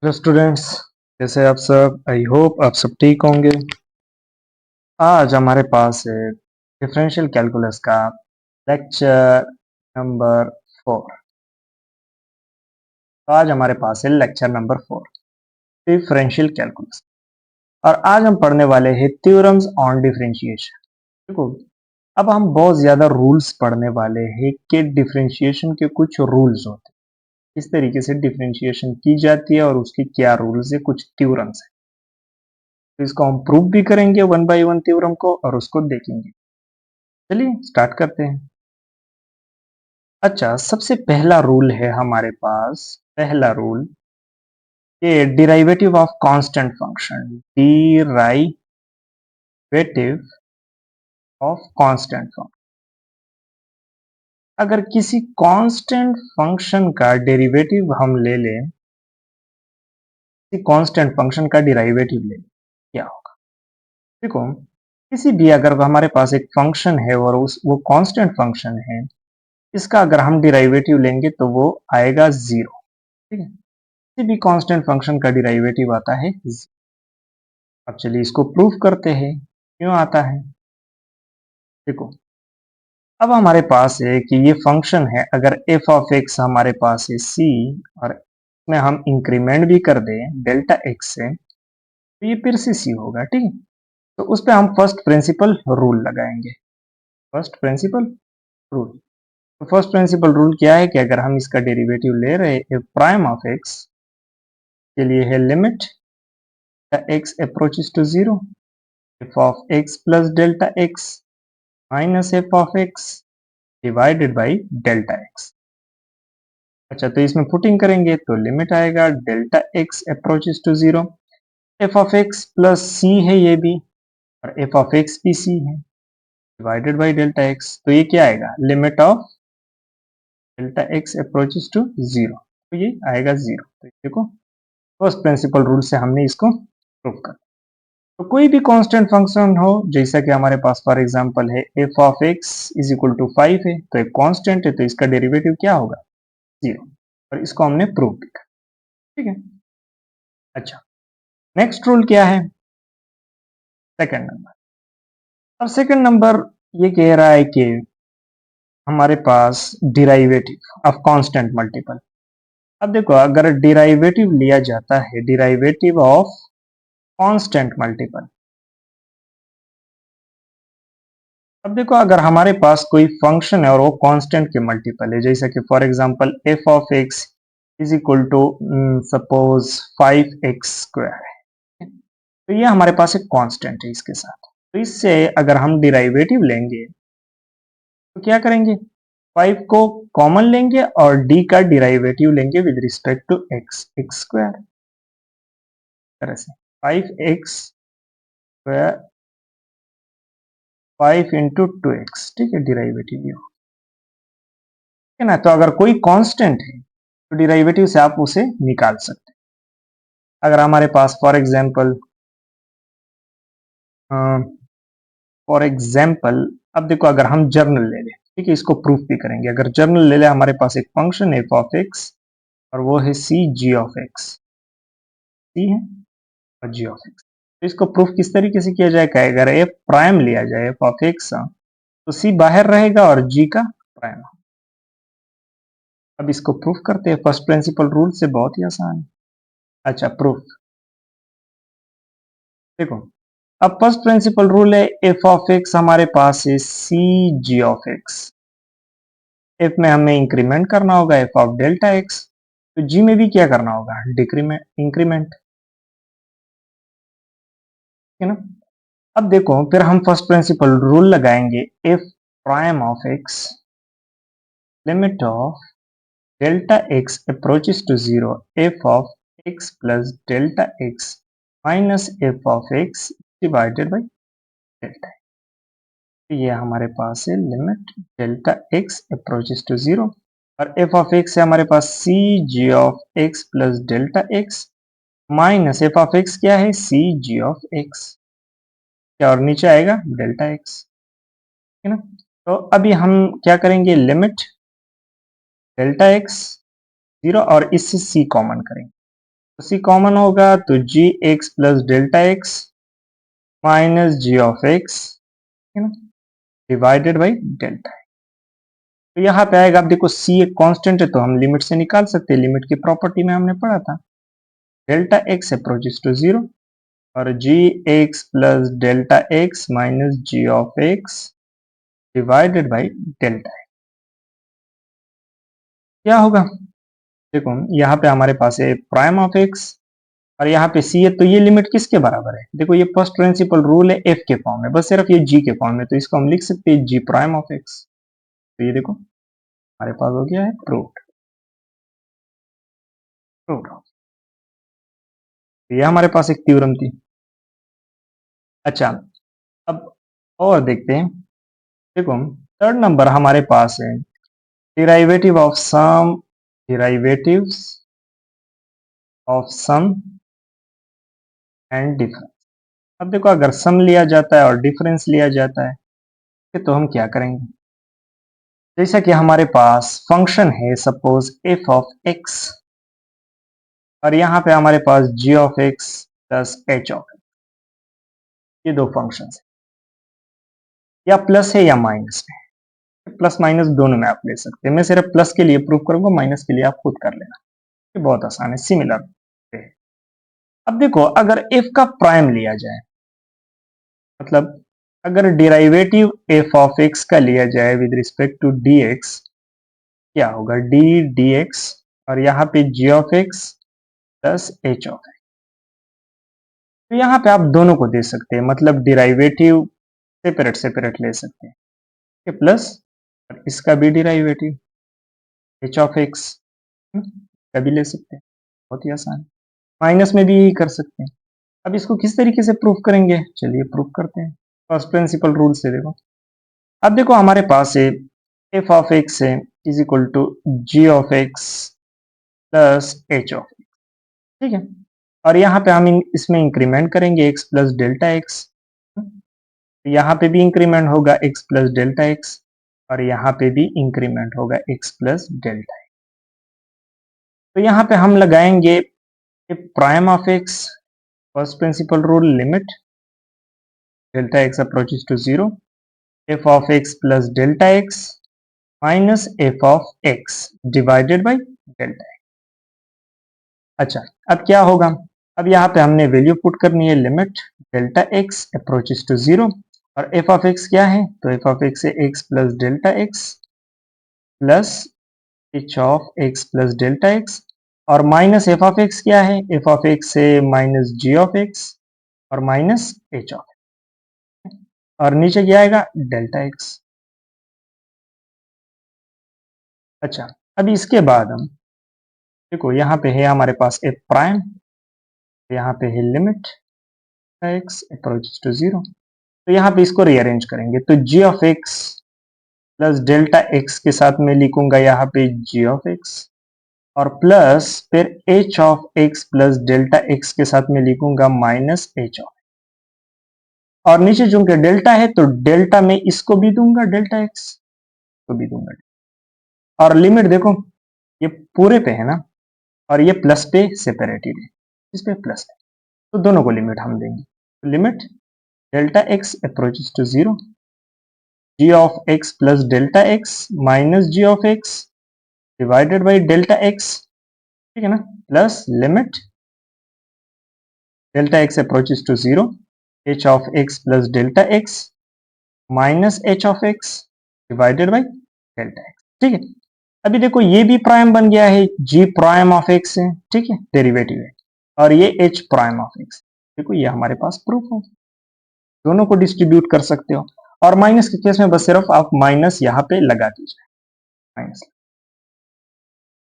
Hello students, कैसे आप सब? आई होप आप सब ठीक होंगे। आज हमारे पास है डिफरेंशियल कैलकुलस का लेक्चर नंबर 4। तो आज हमारे पास है लेक्चर नंबर 4, डिफरेंशियल कैलकुलस। और आज हम पढ़ने वाले हैं थ्योरम्स ऑन डिफरेंशिएशन। देखो, अब हम बहुत ज्यादा रूल्स पढ़ने वाले हैं कि डिफरेंशिएशन के कुछ रूल्स होते हैं, किस तरीके से डिफरेंशिएशन की जाती है और उसकी क्या रूल्स है, कुछ थ्योरम्स है। तो इसको हम प्रूव भी करेंगे वन बाय वन थ्योरम को और उसको देखेंगे। चलिए स्टार्ट करते हैं। अच्छा, सबसे पहला रूल है हमारे पास, पहला रूल ये derivative of constant function. Derivative of constant function, अगर किसी कांस्टेंट फंक्शन का डेरिवेटिव हम ले लें, किसी कांस्टेंट फंक्शन का डेरिवेटिव ले लें, क्या होगा? देखो, किसी भी अगर हमारे पास एक फंक्शन है और उस वो कांस्टेंट फंक्शन है, इसका अगर हम डेरिवेटिव लेंगे तो वो आएगा जीरो। ठीक है, किसी भी कांस्टेंट फंक्शन का डेरिवेटिव आता है जीरो। अब चलिए इसको प्रूफ करते हैं क्यों आता है। देखो, अब हमारे पास है कि ये फंक्शन है, अगर एफ ऑफ एक्स हमारे पास है सी और इसमें हम इंक्रीमेंट भी कर दें डेल्टा एक्स से, तो ये फिर से सी होगा। ठीक है, तो उस पर हम फर्स्ट प्रिंसिपल रूल लगाएंगे। फर्स्ट प्रिंसिपल रूल, तो फर्स्ट प्रिंसिपल रूल क्या है कि अगर हम इसका डेरिवेटिव ले रहे हैं प्राइम ऑफ एक्स के लिए है limit x approaches to 0, f of x plus delta x minus f of x divided by delta x। अच्छा, तो इसमें पुटिंग करेंगे तो लिमिट आएगा delta x approaches to 0, f of x plus c है ये भी, और f of x भी c है, डिवाइडेड बाई डेल्टा x। तो ये क्या आएगा? Limit of delta x approaches to 0, तो ये आएगा 0। तो देखो, फर्स्ट प्रिंसिपल रूल से हमने इसको प्रूव कर। तो कोई भी कांस्टेंट फंक्शन हो, जैसा कि हमारे पास फॉर एग्जांपल है f of x is equal to 5 है, तो एक कांस्टेंट है तो इसका डेरिवेटिव क्या होगा? जीरो। और इसको हमने प्रूव किया। ठीक है, अच्छा, नेक्स्ट रूल क्या है? Second number. और सेकंड नंबर ये कह रहा है कि हमारे पास डिराइवेटिव ऑफ कांस्टेंट मल्टीपल। अब देखो, अगर डिराइवेटिव लिया जाता है, डिराइवेटिव ऑफ कांस्टेंट मल्टीपल, अब देखो अगर हमारे पास कोई फंक्शन है और वो कांस्टेंट के मल्टीपल है, जैसा कि for example f of x is equal to suppose 5x² है, तो ये हमारे पास एक कांस्टेंट है इसके साथ। तो इससे अगर हम डिराइवेटिव लेंगे तो क्या करेंगे? 5 को कॉमन लेंगे और d का डिराइवेटिव लेंगे विद रिस्पेक्ट टू x² तरह से 5x², 5 इंटू 2x। ठीक है, डिराइवेटिव ये हो, ठीक है ना। तो अगर कोई कांस्टेंट है तो डिराइवेटिव से आप उसे निकाल सकते हैं। अगर हमारे पास फॉर एग्जांपल अब देखो, अगर हम जर्नल ले लें, ठीक है, इसको प्रूफ भी करेंगे। अगर जर्नल ले लें, हमारे पास एक फंक्शन है एफ ऑफ एक्स और वो है सी जी ऑफ एक्स, सी है और जी ऑफ एक्स। तो इसको प्रूफ किस तरीके से किया जाएगा? अगर एफ प्राइम लिया जाए एफ ऑफ एक्स, तो सी बाहर रहेगा और जी का प्राइम। अब इसको प्रूफ करते हैं फर्स्ट प्रिंसिपल रूल से, बहुत ही आसान है। अच्छा, प्रूफ देखो, अब फर्स्ट प्रिंसिपल रूल है एफ ऑफ एक्स हमारे पास है सी जी ऑफ एक्स। एफ में हमें इंक्रीमेंट करना होगा एफ ऑफ डेल्टा एक्स, तो जी में भी क्या करना होगा? डिक्रीमेंट, इंक्रीमेंट, है ना। अब देखो, फिर हम फर्स्ट प्रिंसिपल रूल लगाएंगे f prime of x limit of delta x approaches to zero, f of x plus delta x minus f of x divided by delta. ये हमारे पास है limit delta x approaches to zero, और f of x है हमारे पास c g of x plus delta x minus f of x क्या है? सी जी ऑफ एक्स, क्या और नीचे आएगा डेल्टा एक्स, है ना। तो अभी हम क्या करेंगे? लिमिट डेल्टा एक्स जीरो और इससे सी कॉमन करेंगे, सी कॉमन होगा तो g x plus delta x minus g of x divided by delta. तो यहाँ पे आएगा, आप देखो सी एक कांस्टेंट है तो हम लिमिट से निकाल सकते हैं, लिमिट की प्रॉपर्टी में हमने पढ़ा था, delta x approaches to zero और g x plus delta x minus g of x divided by delta. क्या होगा, देखो यहाँ पे हमारे पास है प्राइम ऑफ एक्स और यहाँ पे सी है, तो ये लिमिट किसके बराबर है, देखो ये फर्स्ट प्रिंसिपल रूल है एफ के फॉर्म में, बस सिर्फ ये जी के फॉर्म में, तो इसको हम लिख सकते हैं जी प्राइम ऑफ एक्स। तो ये देखो हमारे पास हो गया है प्रूव्ड। प्रूव्ड, तो ये हमारे पास एक थ्योरम थी। अच्छा, अब और देखते हैं, देखो थर्ड नंबर हमारे पास है derivative of sum, derivatives of sum and difference. अब देखो अगर सम लिया जाता है और डिफरेंस लिया जाता है तो हम क्या करेंगे, जैसा कि हमारे पास फंक्शन है सपोज एफ ऑफ एक्स और यहाँ पे हमारे पास g of x plus h of x, ये दो फंक्शन है, या प्लस है या माइनस है, प्लस माइनस दोनों में आप ले सकते हैं, मैं सिर्फ प्लस के लिए प्रूव करूंगा, माइनस के लिए आप खुद कर लेना, ये बहुत आसान है, सिमिलर है। अब देखो अगर एफ का प्राइम लिया जाए, मतलब अगर डिराइवेटिव एफ ऑफ एक्स का लिया जाए with respect to d x, क्या होगा डी डी एक्स और यहाँ पे g of x plus h of x. तो यहाँ पे आप दोनों को दे सकते हैं, मतलब डिराइवेटिव सेपरेट सेपरेट ले सकते हैं, प्लस और इसका भी डिराइवेटिव एच ऑफ एक्स का भी ले सकते हैं, बहुत ही आसान है, माइनस में भी यही कर सकते हैं। अब इसको किस तरीके से प्रूफ करेंगे, चलिए प्रूफ करते हैं फर्स्ट प्रिंसिपल रूल से। देखो अब देखो हमारे पास है एफ ऑफ एक्स है is equal to g of x plus h of x, ठीक है, और यहाँ पे हम इसमें इंक्रीमेंट करेंगे x प्लस डेल्टा एक्स, यहाँ पे भी इंक्रीमेंट होगा x प्लस डेल्टा एक्स और यहाँ पे भी इंक्रीमेंट होगा x प्लस डेल्टा एक्स। तो यहाँ पे हम लगाएंगे prime of x, first principle rule, limit delta x approaches to zero, f of x plus delta x minus f of x divided by delta x. अच्छा, अब क्या होगा, अब यहाँ पे हमने वैल्यू पुट करनी है, limit delta x approaches to zero और एफ ऑफ एक्स क्या है, तो एफ ऑफ एक्स है x plus delta x plus h of x plus delta x और माइनस एफ ऑफ एक्स क्या है, एफ ऑफ एक्स है माइनस जी ऑफ एक्स और माइनस एच ऑफ, और नीचे क्या आएगा डेल्टा एक्स। अच्छा, अब इसके बाद हम देखो यहाँ पे है हमारे पास एफ प्राइम, यहाँ पे है limit x approaches to zero, तो यहाँ पे इसको रीअरेंज करेंगे, तो g of x plus delta x के साथ में लिखूंगा यहाँ पे जी ऑफ एक्स और प्लस फिर h of x plus delta x के साथ में लिखूंगा माइनस एच ऑफ, और नीचे चूंकि डेल्टा है तो डेल्टा में इसको भी दूंगा डेल्टा एक्स को भी दूंगा, और लिमिट देखो ये पूरे पे है ना और ये प्लस पे सेपरेटेड है, इस पे प्लस है, तो दोनों को लिमिट हम देंगे, तो limit delta x approaches to zero, g of x plus delta x minus g of x divided by delta x, ठीक है ना, plus limit delta x approaches to zero, h of x plus delta x minus h of x divided by delta x, ठीक है। अभी देखो ये भी prime बन गया है, जी प्राइम ऑफ एक्स है, ठीक है, डेरिवेटिव है, और ये एच प्राइम ऑफ एक्स, देखो ये हमारे पास प्रूफ है, दोनों को डिस्ट्रीब्यूट कर सकते हो, और माइनस के केस में बस सिर्फ आप माइनस यहाँ पे लगा दीजिए, माइनस,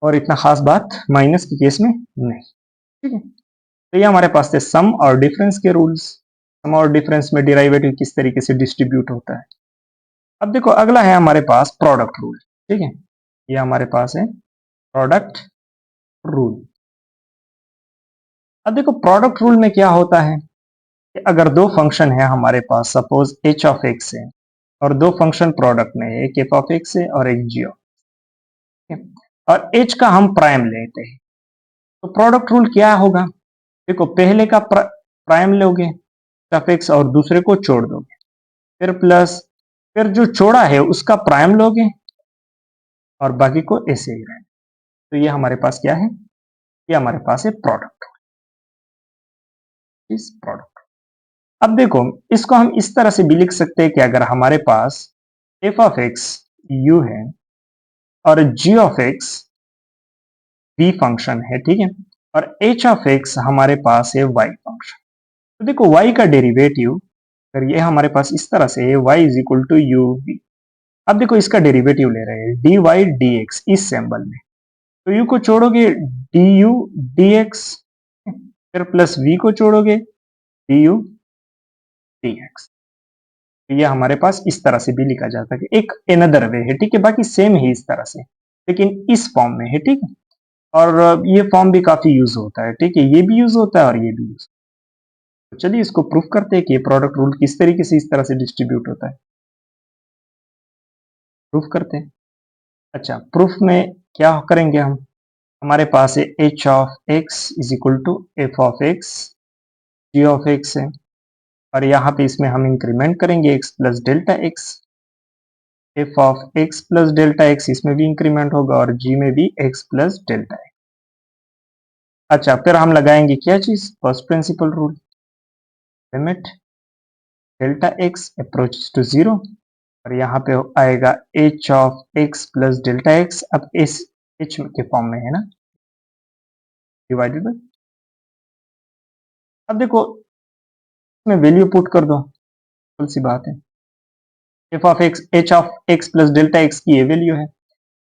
और इतना खास बात माइनस के केस में नहीं, ठीक है। तो ये हमारे पास थे सम और डिफरेंस के रूल्स, सम और डिफरेंस में डिराइवेटिव किस तरीके से डिस्ट्रीब्यूट होता है। अब देखो अगला है हमारे पास प्रोडक्ट रूल, ठीक है, ये हमारे पास है प्रोडक्ट रूल। अब देखो प्रोडक्ट रूल में क्या होता है कि अगर दो फंक्शन है हमारे पास, सपोज एच ऑफ एक्स है और दो फंक्शन प्रोडक्ट में है, एक एफ ऑफ एक्स है और एक जी ऑफ, और एच का हम प्राइम लेते हैं, तो प्रोडक्ट रूल क्या होगा? देखो, पहले का प्राइम लोगे एफ एक्स और दूसरे को छोड़ दोगे, फिर प्लस, फिर जो छोड़ा है उसका प्राइम लोगे और बाकी को ऐसे ही रहने। तो ये हमारे पास क्या है? ये हमारे पास है प्रोडक्ट, इस प्रोडक्ट। अब देखो, इसको हम इस तरह से भी लिख सकते हैं कि अगर हमारे पास एफ ऑफ एक्स यू है और g of x B function है, ठीक है, और एच ऑफ एक्स हमारे पास है वाई फंक्शन। तो देखो, वाई का डेरिवेटिव अगर ये हमारे पास इस तरह से है, y is equal to u v. अब देखो, इसका डेरिवेटिव ले रहे हैं डी वाई डी एक्स इस सिंबल में, तो यू को छोड़ोगे डी यू डी एक्स, फिर प्लस वी को छोड़ोगे डी यू डी एक्स। ये हमारे पास इस तरह से भी लिखा जाता है, एक एनदर वे है, ठीक है, बाकी सेम है इस तरह से, लेकिन इस फॉर्म में है, ठीक है। और ये फॉर्म भी काफी यूज होता है, ठीक है, ये भी यूज होता है और ये भी यूज। तो चलिए इसको प्रूफ करते हैं कि ये प्रोडक्ट रूल किस तरीके से इस तरह से डिस्ट्रीब्यूट होता है। प्रूफ करते हैं। अच्छा, प्रूफ में क्या करेंगे हम? हमारे पास है h of x is equal to f of x g of x है, और यहाँ पे इसमें हम इंक्रीमेंट करेंगे x plus delta x. F of x plus delta x इसमें भी इंक्रीमेंट होगा और जी में भी एक्स प्लस डेल्टा एक्स। अच्छा, फिर हम लगाएंगे क्या चीज? First principle rule, limit delta x approach to zero, और यहाँ पे आएगा h of x plus delta x. अब इस एच के फॉर्म में है ना, डिवाइडेड बाय। अब देखो, इसमें वैल्यू पुट कर दो, कौन सी बात है। F of x H of x plus delta x की ये वैल्यू है,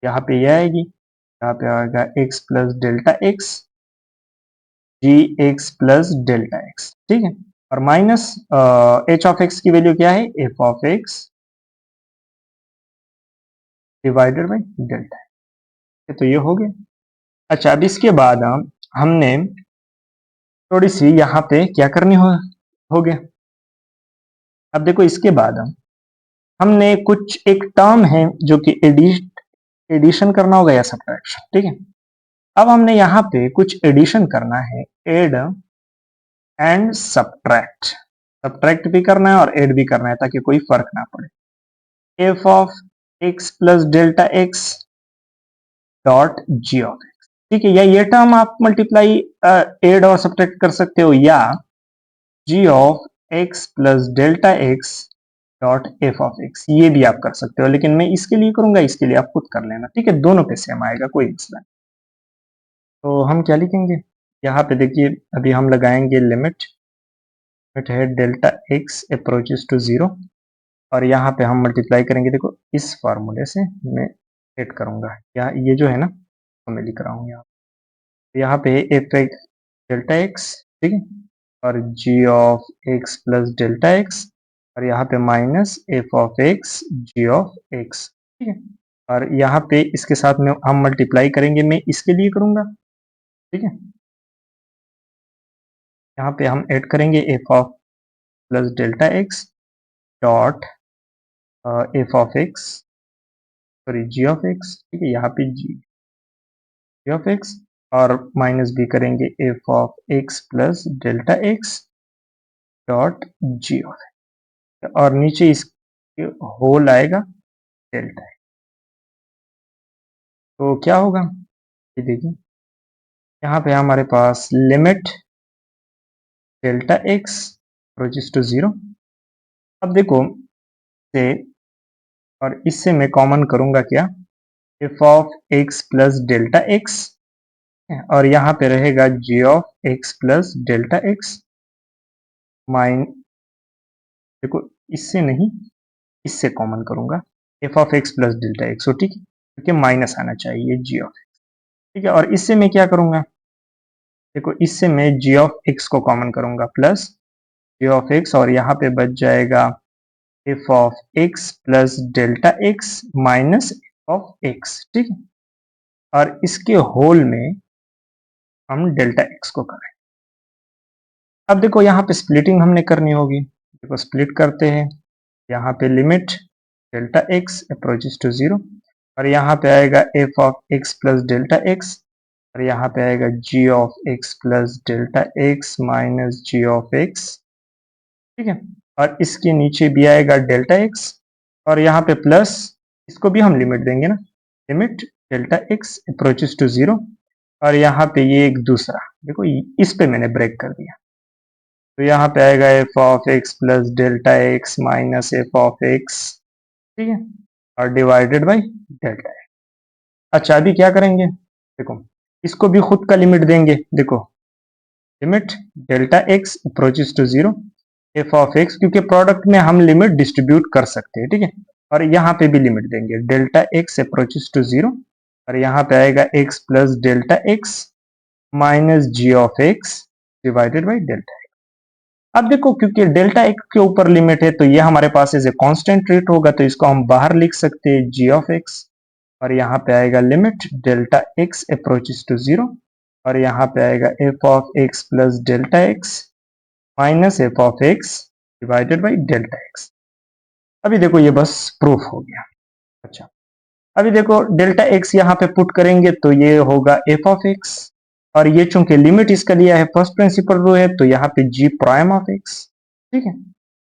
यहाँ पे ये आएगी, यहाँ पे आएगा एक्स प्लस डेल्टा एक्स जी एक्स प्लस डेल्टा एक्स, ठीक है, और माइनस एच ऑफ एक्स की वैल्यू क्या है? F of x divided by delta. तो ये हो गया। अच्छा, अब इसके बाद हमने थोड़ी सी यहाँ पे क्या करनी हो गया। अब देखो, इसके बाद हमने कुछ एक टर्म है जो कि एडिशन करना होगा या सब्ट्रैक्शन, ठीक है। अब हमने यहाँ पे कुछ एडिशन करना है, एड एंड सब्ट्रैक्ट। सब्ट्रैक्ट भी करना है और एड भी करना है ताकि कोई फर्क ना पड़े। F of x plus delta x dot g of x, ठीक है, या ये टर्म आप मल्टीप्लाई एड और सब्ट्रैक्ट कर सकते हो, या g of x plus delta x dot f of x, ये भी आप कर सकते हो, लेकिन मैं इसके लिए करूंगा, इसके लिए आप खुद कर लेना, ठीक है, दोनों पे सेम आएगा, कोई मसला नहीं। तो हम क्या लिखेंगे यहाँ पे? देखिए, अभी हम लगाएंगे लिमिट है delta x approaches to zero, और यहाँ पे हम मल्टीप्लाई करेंगे। देखो, इस फार्मूले से मैं एड करूंगा, यहाँ ये जो है ना, तो मैं लिख रहा हूँ यहाँ पे एफ एक्स डेल्टा एक्स, ठीक है, और g of x plus delta x, और यहाँ पे minus f of x g of x, ठीक है, और यहाँ पे इसके साथ में हम मल्टीप्लाई करेंगे, मैं इसके लिए करूंगा, ठीक है। यहाँ पे हम ऐड करेंगे f of plus delta x dot f of x, sorry g of x, ठीक है, यहाँ पे जी ऑफ एक्स, और माइनस भी करेंगे f of x plus delta x dot g of x, और नीचे इसके होल आएगा डेल्टा एक्स। तो क्या होगा ये देखिए, यहाँ पे हमारे पास limit delta x approaches to zero. अब देखो से, और इससे मैं कॉमन करूंगा क्या? F of x plus delta x, और यहाँ पे रहेगा g of x plus delta x minus, देखो इससे नहीं, इससे कॉमन करूंगा f of x plus delta x, ठीक है, क्योंकि माइनस आना चाहिए जी ऑफ एक्स, ठीक है, और इससे मैं क्या करूंगा? देखो, इससे मैं जी ऑफ एक्स को कॉमन करूंगा प्लस जी ऑफ एक्स, और यहाँ पे बच जाएगा F of x plus delta x minus f of x, ठीक है, और इसके होल में हम डेल्टा एक्स को करें। अब देखो, यहाँ पे स्प्लिटिंग हमने करनी होगी, देखो स्प्लिट करते हैं, यहाँ पे limit delta x approaches to zero, और यहाँ पे आएगा f of x plus delta x, और यहाँ पे आएगा g of x plus delta x minus g of x, ठीक है। और इसके नीचे भी आएगा डेल्टा एक्स, और यहाँ पे प्लस, इसको भी हम लिमिट देंगे ना, limit delta x approaches to zero. और यहाँ पे ये एक दूसरा, देखो इस पे मैंने ब्रेक कर दिया, तो यहाँ पे आएगा f of x plus delta x minus f of x, ठीक है, और डिवाइडेड बाई डेल्टा एक्स। अच्छा अभी क्या करेंगे, देखो इसको भी खुद का लिमिट देंगे, देखो limit delta x approaches to zero f of x, क्योंकि प्रोडक्ट में हम लिमिट डिस्ट्रीब्यूट कर सकते हैं, ठीक है। और यहाँ पे भी लिमिट देंगे delta x approaches to zero, और यहाँ पे आएगा x plus delta x minus g of x divided by delta. अब देखो क्योंकि डेल्टा एक्स के ऊपर लिमिट है तो ये हमारे पास एज ए कांस्टेंट रेट होगा, तो इसको हम बाहर लिख सकते हैं जी ऑफ एक्स, और यहाँ पे आएगा limit delta x approaches to zero, और यहाँ पे आएगा f of x plus delta x minus f of x divided by delta x. अभी देखो ये बस प्रूफ हो गया। अच्छा अभी देखो डेल्टा एक्स यहाँ पे पुट करेंगे तो ये होगा एफ ऑफ एक्स, और ये चूंकि लिमिट इसका लिया है फर्स्ट प्रिंसिपल रो है, तो यहाँ पे जी प्राइम ऑफ एक्स, ठीक है,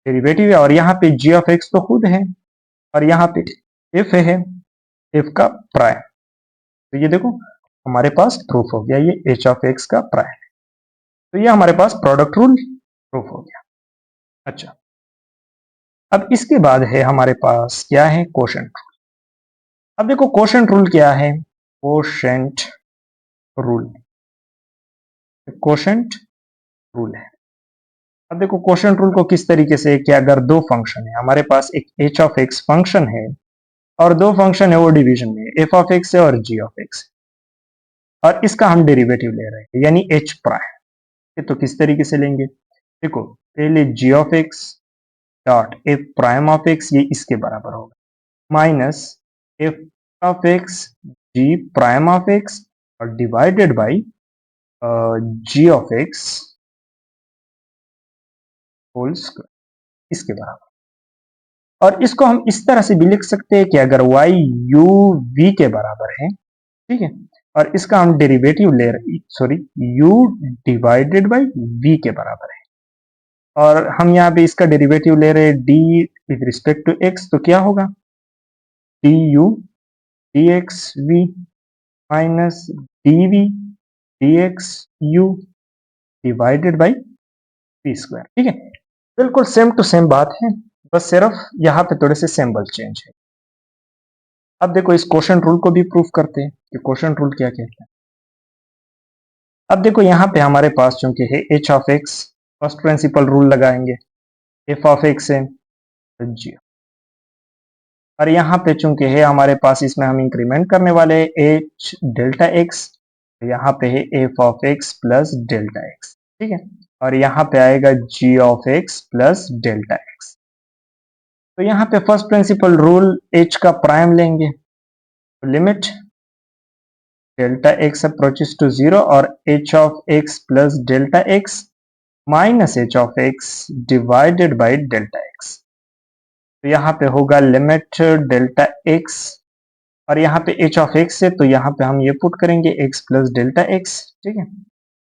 डेरिवेटिव है, और यहाँ पे जी ऑफ एक्स तो खुद है, और यहाँ पे एफ है, एफ का प्राइम। तो ये देखो हमारे पास प्रूफ हो गया, ये एच ऑफ एक्स का प्राइम है, तो ये हमारे पास प्रोडक्ट रूल प्रूफ हो गया। अच्छा अब इसके बाद है हमारे पास क्या है, कोशेंट रूल। अब देखो कोशेंट रूल क्या है, कोशेंट रूल, कोशेंट रूल है। अब देखो कोशेंट रूल को किस तरीके से, कि अगर दो फंक्शन है हमारे पास, एक एच ऑफ एक्स फंक्शन है और दो फंक्शन है वो डिवीजन में, एफ ऑफ एक्स है और जी ऑफ एक्स, और इसका हम डेरिवेटिव ले रहे हैं यानी एच प्राइम। तो किस तरीके से लेंगे, देखो पहले g of x dot f prime of x, ये इसके बराबर होगा, minus f of x g prime of x और divided by g of x whole square, इसके बराबर। और इसको हम इस तरह से भी लिख सकते हैं कि अगर y u v के बराबर है, ठीक है, और इसका हम डेरिवेटिव ले रहे, sorry u divided by v के बराबर है, और हम यहाँ पे इसका डेरिवेटिव ले रहे हैं d with respect to x, तो क्या होगा du dx v minus dv dx u divided by v square, ठीक है। बिल्कुल सेम टू सेम बात है, बस सिर्फ यहाँ पे थोड़े से सिंबल चेंज है। अब देखो इस कोशेंट रूल को भी प्रूफ करते हैं कि कोशेंट रूल क्या कहता है। अब देखो यहाँ पे हमारे पास चूंकि है h of x, first principle rule लगाएंगे, एफ ऑफ एक्स है जी, और यहाँ पे चूंकि है हमारे पास, इसमें हम इंक्रीमेंट करने वाले हैं एच डेल्टा एक्स, तो यहाँ पे है f of x plus delta x, ठीक है, और यहाँ पे आएगा g of x plus delta x. तो यहाँ पे फर्स्ट प्रिंसिपल रूल एच का प्राइम लेंगे, तो limit delta x approaches to zero और h of x plus delta x minus h of x divided by delta x. तो यहाँ पे होगा लिमिट डेल्टा एक्स, और यहाँ पे एच ऑफ एक्स है तो यहाँ पे हम ये पुट करेंगे एक्स प्लस डेल्टा एक्स, ठीक है,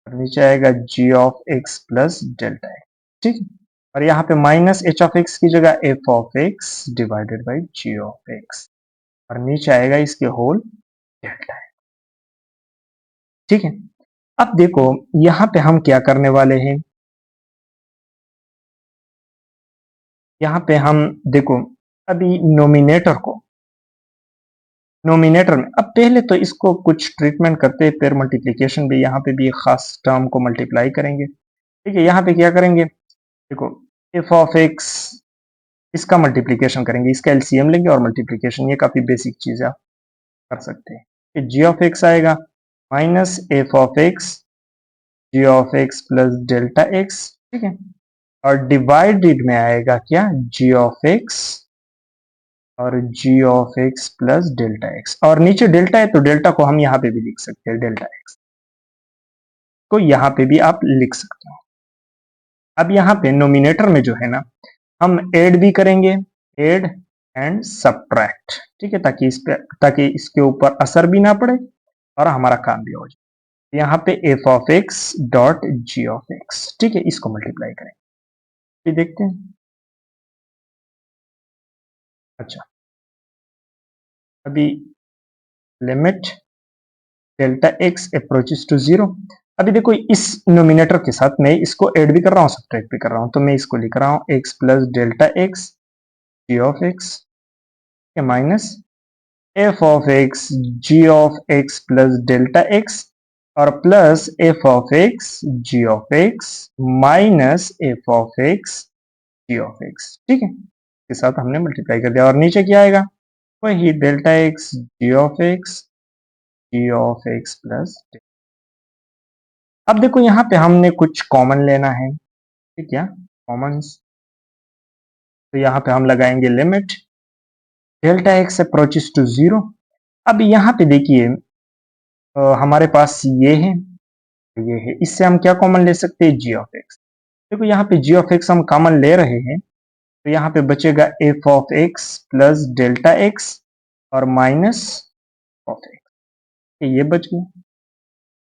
और नीचे आएगा g of x plus delta x, ठीक है, और यहाँ पे माइनस एच ऑफ एक्स की जगह f of x divided by g of x, और नीचे आएगा इसके होल डेल्टा एक्स, ठीक है। अब देखो यहाँ पे हम क्या करने वाले हैं, यहाँ पे हम देखो अभी नोमिनेटर में अब पहले तो इसको कुछ ट्रीटमेंट करते हैं, फिर मल्टीप्लीकेशन भी, यहाँ पे भी एक खास टर्म को मल्टीप्लाई करेंगे, ठीक है। यहाँ पे क्या करेंगे, देखो एफ ऑफ एक्स, इसका मल्टीप्लीकेशन करेंगे, इसका एलसीएम लेंगे और मल्टीप्लीकेशन, ये काफी बेसिक चीज है, आप कर सकते हैं। जी ऑफ एक्स आएगा minus f of x g of x plus delta x, ठीक है, और डिवाइडेड में आएगा क्या, जी ऑफ एक्स और g of x plus delta x, और नीचे डेल्टा है तो डेल्टा को हम यहाँ पे भी लिख सकते हैं, डेल्टा एक्स को यहाँ पे भी आप लिख सकते हो। अब यहाँ पे नोमिनेटर में जो है ना, हम ऐड भी करेंगे, ऐड एंड सब्ट्रैक्ट, ठीक है, ताकि इसके ऊपर असर भी ना पड़े और हमारा काम भी हो जाए। यहाँ पे F of x dot g of x, ठीक है, इसको मल्टीप्लाई करें, ये देखते हैं। अच्छा, अभी limit delta x approaches to zero. अभी देखो इस नोमिनेटर के साथ मैं इसको ऐड भी कर रहा हूँ, सब्ट्रैक्ट भी कर रहा हूँ, तो मैं इसको लिख रहा हूँ x plus delta x g of x minus f of x g of x plus delta x और plus f of x g of x minus f of x g of x, ठीक है, के साथ हमने multiply कर दिया और नीचे क्या आएगा, वही delta x g of x plus. अब देखो यहाँ पे हमने कुछ कॉमन लेना है, ठीक है, कॉमन, तो यहाँ पे हम लगाएंगे limit delta x approaches to zero. अब यहाँ पे देखिए हमारे पास ये है, इससे हम क्या कॉमन ले सकते हैं, जी ऑफ एक्स। देखो यहाँ पे जी ऑफ एक्स हम कॉमन ले रहे हैं, तो यहाँ पे बचेगा F of x plus delta x और माइनस ऑफ एक्स, ये बच गया।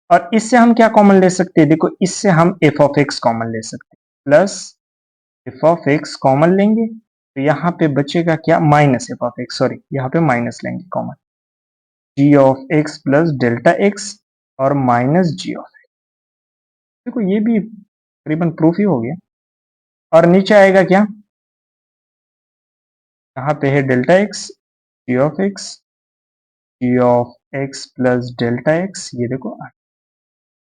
और इससे हम क्या कॉमन ले सकते हैं, देखो इससे हम एफ ऑफ एक्स कॉमन ले सकते हैं, plus f of x common लेंगे, तो यहाँ पे बचेगा क्या, minus f of x, sorry यहाँ पे माइनस लेंगे common, g of x plus delta x और माइनस जी ऑफ एक्स। देखो ये भी तकरीबन प्रूफ ही हो गया। और नीचे आएगा क्या, यहाँ पे है delta x g of x plus delta x, ये देखो।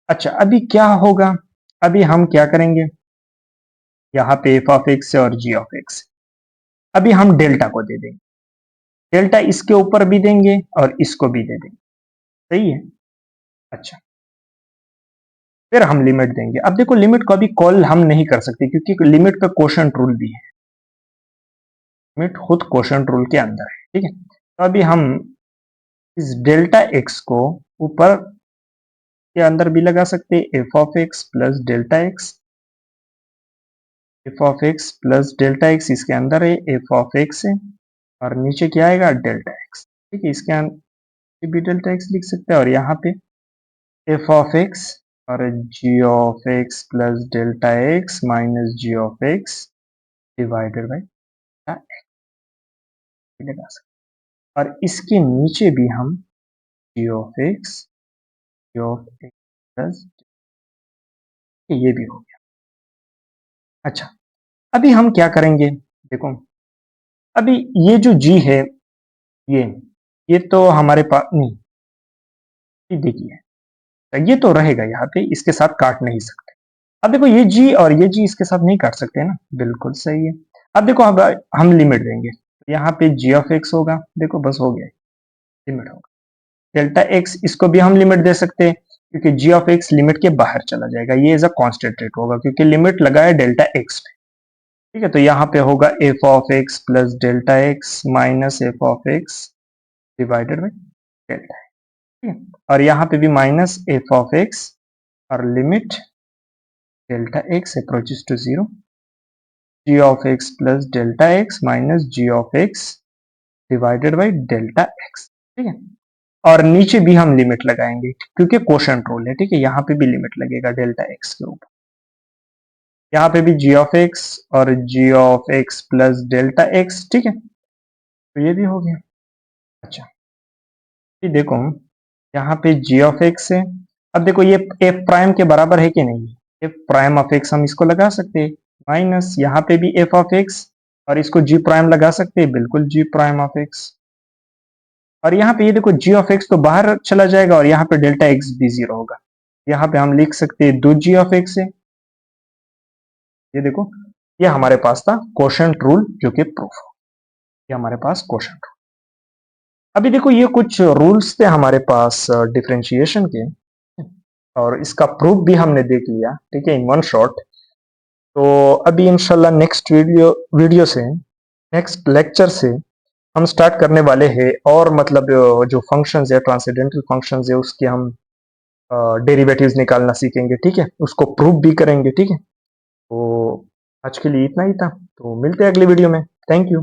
अच्छा, अभी क्या होगा, अभी हम क्या करेंगे, यहाँ पे एफ ऑफ एक्स और जी ऑफ एक्स, अभी हम डेल्टा को दे देंगे, डेल्टा इसके ऊपर भी देंगे और इसको भी दे देंगे, सही है। अच्छा, फिर हम लिमिट देंगे। अब देखो लिमिट को अभी कॉल हम नहीं कर सकते क्योंकि लिमिट पे क्वोशंट रूल भी है, लिमिट खुद क्वोशंट रूल के अंदर है, ठीक है। तो अभी हम इस डेल्टा एक्स को ऊपर के अंदर भी लगा सकते हैं, F of x plus delta x, f of x plus delta x इसके अंदर है, एफ ऑफ एक्स है और नीचे क्या आएगा, डेल्टा एक्स, ठीक है, इसके अंदर भी डेल्टा एक्स लिख सकते हैं और यहाँ पे एफ ऑफ एक्स और g of x plus delta x minus g of x divided by लगा सकते, और इसके नीचे भी हम जी ऑफ एक्स प्लस, ये भी हो गया। अच्छा, अभी हम क्या करेंगे, देखो अभी ये जो जी है, ये ये तो हमारे पास नहीं, ये देखिए ये तो रहेगा यहाँ पे, इसके साथ काट नहीं सकते। अब देखो ये जी और ये जी इसके साथ नहीं काट सकते ना, बिल्कुल सही है। अब देखो अब हम लिमिट देंगे, तो यहाँ पे जी ऑफ एक्स होगा, देखो बस हो गया, लिमिट होगा डेल्टा एक्स, इसको भी हम लिमिट दे सकते हैं क्योंकि जी ऑफ एक्स लिमिट के बाहर चला जाएगा, ये एज अ कांस्टेंट रेट होगा क्योंकि लिमिट लगा है डेल्टा एक्स पे, ठीक है। तो यहाँ पे होगा f of x plus delta x minus f of x divided by delta, ठीक है। और यहाँ पे भी माइनस एफ ऑफ एक्स और limit delta x approaches to zero, g of x plus delta x minus g of x divided by delta x, ठीक है। और नीचे भी हम लिमिट लगाएंगे क्योंकि क्वोशंट रूल है, ठीक है, यहाँ पे भी लिमिट लगेगा डेल्टा एक्स के ऊपर, यहाँ पे भी जी ऑफ एक्स और g of x plus delta x, ठीक है, तो ये भी हो गया। अच्छा, ये देखो यहाँ पे जी ऑफ एक्स है, अब देखो ये एफ प्राइम के बराबर है कि नहीं, एफ प्राइम ऑफ एक्स हम इसको लगा सकते हैं, माइनस यहाँ पे भी एफ ऑफ एक्स और इसको जी प्राइम लगा सकते हैं, बिल्कुल जी प्राइम ऑफ एक्स, और यहाँ पे ये देखो जी ऑफ एक्स तो बाहर चला जाएगा और यहाँ पे डेल्टा एक्स भी जीरो होगा, यहाँ पे हम लिख सकते हैं दो जी ऑफ एक्स है, ये देखो ये हमारे पास था क्वोशंट रूल जो कि प्रूफ हो, ये हमारे पास क्वोशंट रूल। अभी देखो ये कुछ रूल्स थे हमारे पास डिफरेंशिएशन के, और इसका प्रूफ भी हमने देख लिया, ठीक है, इन वन शॉट। तो अभी इंशाल्लाह नेक्स्ट वीडियो से, नेक्स्ट लेक्चर से हम स्टार्ट करने वाले हैं, और मतलब जो फंक्शंस है, ट्रांसेंडेंटल फंक्शंस है, उसके हम डेरिवेटिव्स निकालना सीखेंगे, ठीक है, उसको प्रूफ भी करेंगे, ठीक है। तो आज के लिए इतना ही था, तो मिलते हैं अगली वीडियो में, थैंक यू।